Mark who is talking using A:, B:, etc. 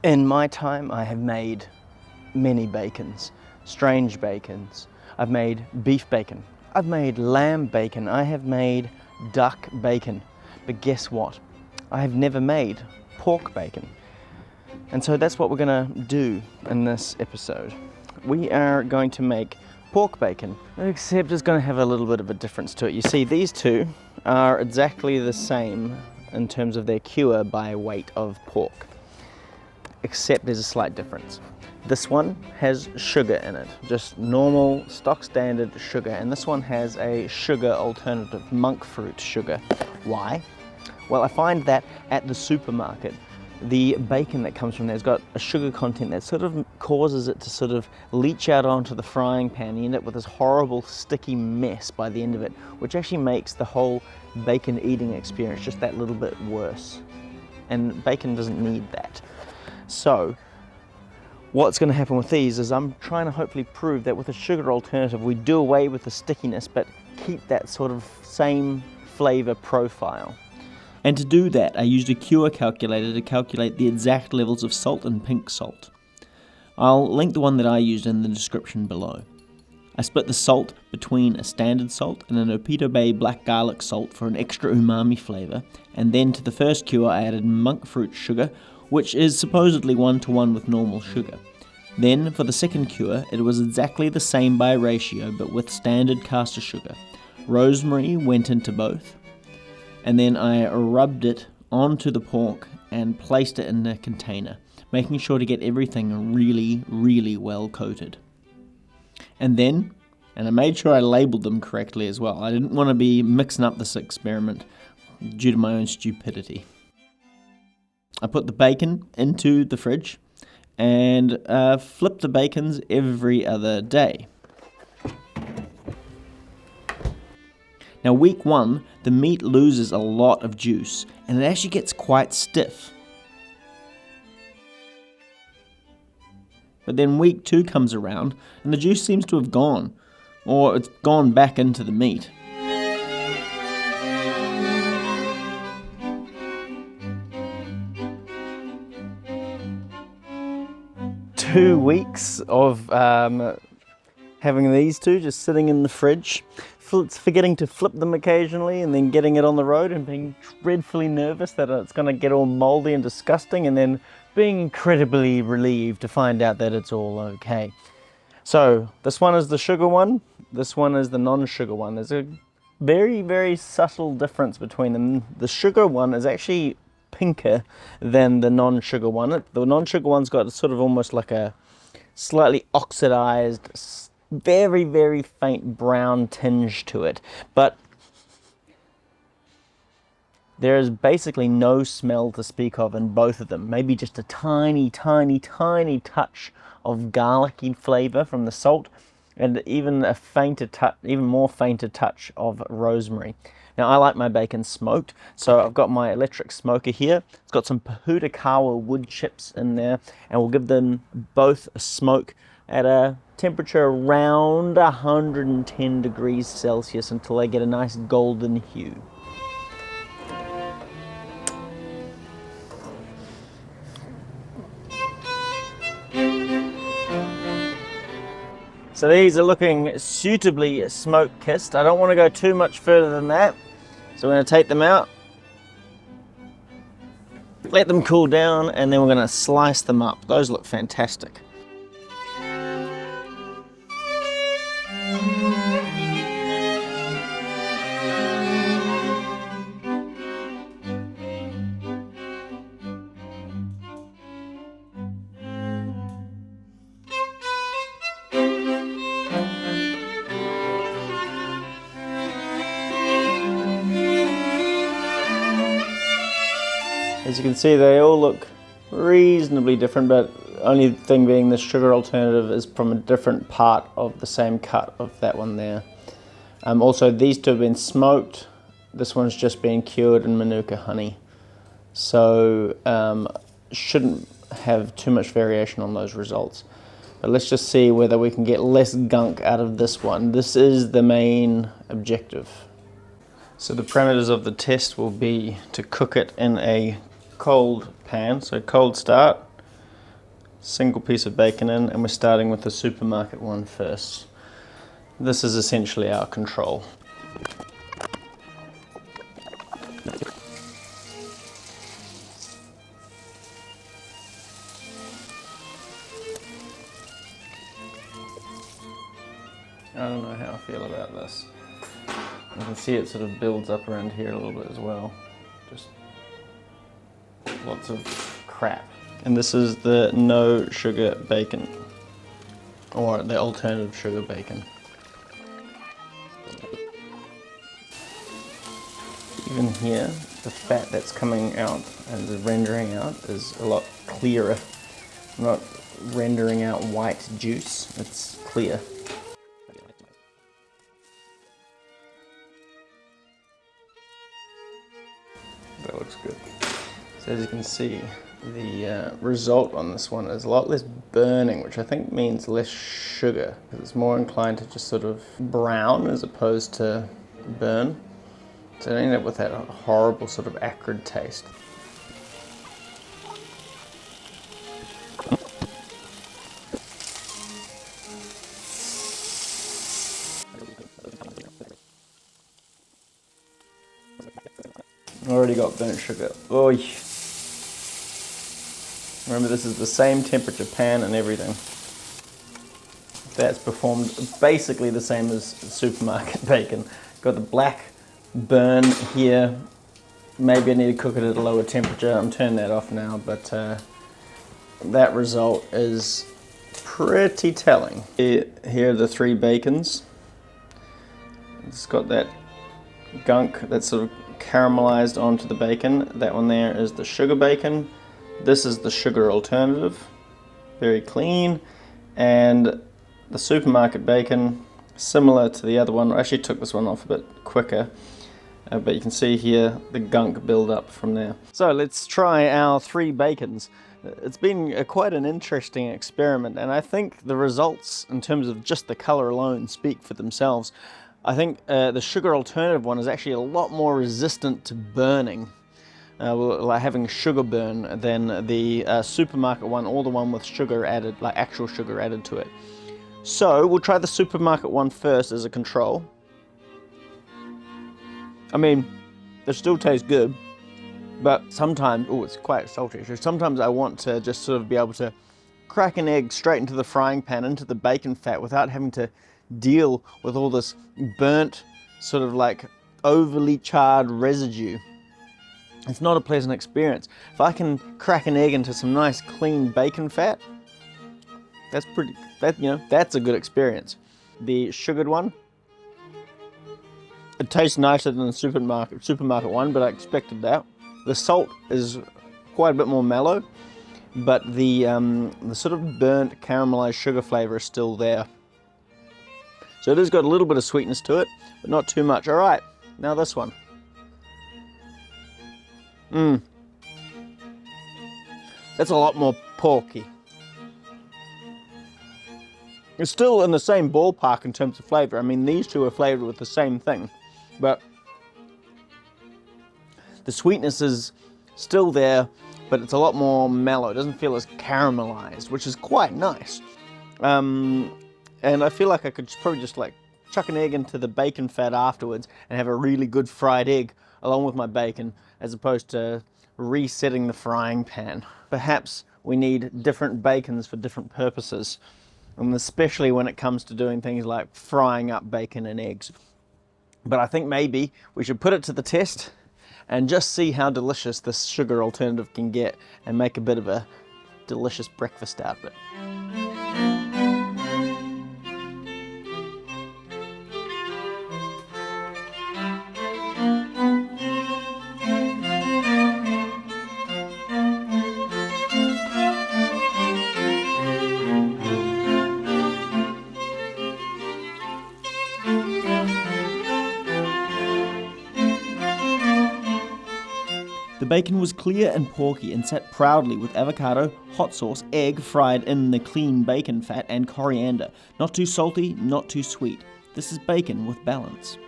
A: In my time, I have made many bacons, strange bacons. I've made beef bacon, I've made lamb bacon, I have made duck bacon. But guess what? I have never made pork bacon. And so that's what we're gonna do in this episode. We are going to make pork bacon, except it's gonna have a little bit of a difference to it. You see, these two are exactly the same in terms of their cure by weight of pork, except there's a slight difference. This one has sugar in it, just normal stock standard sugar, and this one has a sugar alternative, monk fruit sugar. Why? Well, I find that at the supermarket, the bacon that comes from there has got a sugar content that sort of causes it to sort of leach out onto the frying pan. You end up with this horrible sticky mess by the end of it, which actually makes the whole bacon eating experience just that little bit worse. And bacon doesn't need that. So what's going to happen with these is I'm trying to hopefully prove that with a sugar alternative we do away with the stickiness but keep that sort of same flavor profile.
B: And to do that, I used a cure calculator to calculate the exact levels of salt and pink salt. I'll link the one that I used in the description below. I split the salt between a standard salt and an Opito Bay black garlic salt for an extra umami flavour, and then to the first cure I added monk fruit sugar, which is supposedly 1-to-1 with normal sugar. Then for the second cure, it was exactly the same by ratio but with standard caster sugar. Rosemary went into both, and then I rubbed it onto the pork and placed it in a container, making sure to get everything really well coated. And I made sure I labelled them correctly as well. I didn't want to be mixing up this experiment due to my own stupidity. I put the bacon into the fridge and flip the bacons every other day. Now week 1, the meat loses a lot of juice and it actually gets quite stiff. But then week 2 comes around and the juice seems to have gone, or it's gone back into the meat.
A: Two weeks of having these two just sitting in the fridge, forgetting to flip them occasionally, and then getting it on the road and being dreadfully nervous that it's going to get all moldy and disgusting, and then being incredibly relieved to find out that it's all okay. So this one is the sugar one, this one is the non-sugar one. There's a very subtle difference between them. The sugar one is actually pinker than the non-sugar one. The non-sugar one's got sort of almost like a slightly oxidized, very faint brown tinge to it, but there is basically no smell to speak of in both of them. Maybe just a tiny touch of garlicky flavor from the salt, and even a fainter touch, even more fainter touch of rosemary. Now I like my bacon smoked, so I've got my electric smoker here. It's got some Poaching wood chips in there, and we'll give them both a smoke at a temperature around 110 degrees Celsius until they get a nice golden hue. So these are looking suitably smoke kissed. I don't want to go too much further than that. So we're going to take them out, let them cool down, and then we're going to slice them up. Those look fantastic. As you can see, they all look reasonably different, but only thing being the sugar alternative is from a different part of the same cut of that one there. Also, these two have been smoked. This one's just been cured in Manuka honey. So shouldn't have too much variation on those results. But let's just see whether we can get less gunk out of this one. This is the main objective. So the parameters of the test will be to cook it in a cold pan, so cold start, single piece of bacon in, and we're starting with the supermarket one first. This is essentially our control. I don't know how I feel about this. You can see it sort of builds up around here a little bit as well. Just lots of crap. And this is the no sugar bacon, or the alternative sugar bacon. Even here, the fat that's coming out and is rendering out is a lot clearer. I'm not rendering out white juice, it's clear. That looks good. So as you can see, the result on this one is a lot less burning, which I think means less sugar, because it's more inclined to just sort of brown as opposed to burn. So I don't end up with that horrible sort of acrid taste. Already got burnt sugar. Oy. Remember, this is the same temperature pan and everything. That's performed basically the same as supermarket bacon. Got the black burn here. Maybe I need to cook it at a lower temperature. I'm turning that off now, but that result is pretty telling. Here are the 3 bacons. It's got that gunk that's sort of caramelized onto the bacon. That one there is the sugar bacon. This is the sugar alternative, very clean. And the supermarket bacon, similar to the other one. I actually took this one off a bit quicker, but you can see here the gunk build up from there. So let's try our 3 bacons. It's been quite an interesting experiment, and I think the results in terms of just the color alone speak for themselves. I think the sugar alternative one is actually a lot more resistant to burning, like having sugar burn, than the supermarket one, or the one with sugar added, like actual sugar added to it. So we'll try the supermarket one first as a control. I mean, it still tastes good, but sometimes, oh, it's quite salty. So sometimes I want to just sort of be able to crack an egg straight into the frying pan, into the bacon fat, without having to deal with all this burnt, sort of like overly charred residue. It's not a pleasant experience. If I can crack an egg into some nice clean bacon fat, that's a good experience. The sugared one, it tastes nicer than the supermarket one, but I expected that. The salt is quite a bit more mellow, but the sort of burnt caramelized sugar flavor is still there. So it has got a little bit of sweetness to it, but not too much. All right, now this one. That's a lot more porky. It's still in the same ballpark in terms of flavor. I mean, these two are flavored with the same thing, but the sweetness is still there, but it's a lot more mellow. It doesn't feel as caramelized, which is quite nice. And I feel like I could probably just like chuck an egg into the bacon fat afterwards and have a really good fried egg along with my bacon, as opposed to resetting the frying pan. Perhaps we need different bacons for different purposes, and especially when it comes to doing things like frying up bacon and eggs. But I think maybe we should put it to the test and just see how delicious this sugar alternative can get, and make a bit of a delicious breakfast out of it.
B: The bacon was clear and porky and sat proudly with avocado, hot sauce, egg fried in the clean bacon fat, and coriander. Not too salty, not too sweet. This is bacon with balance.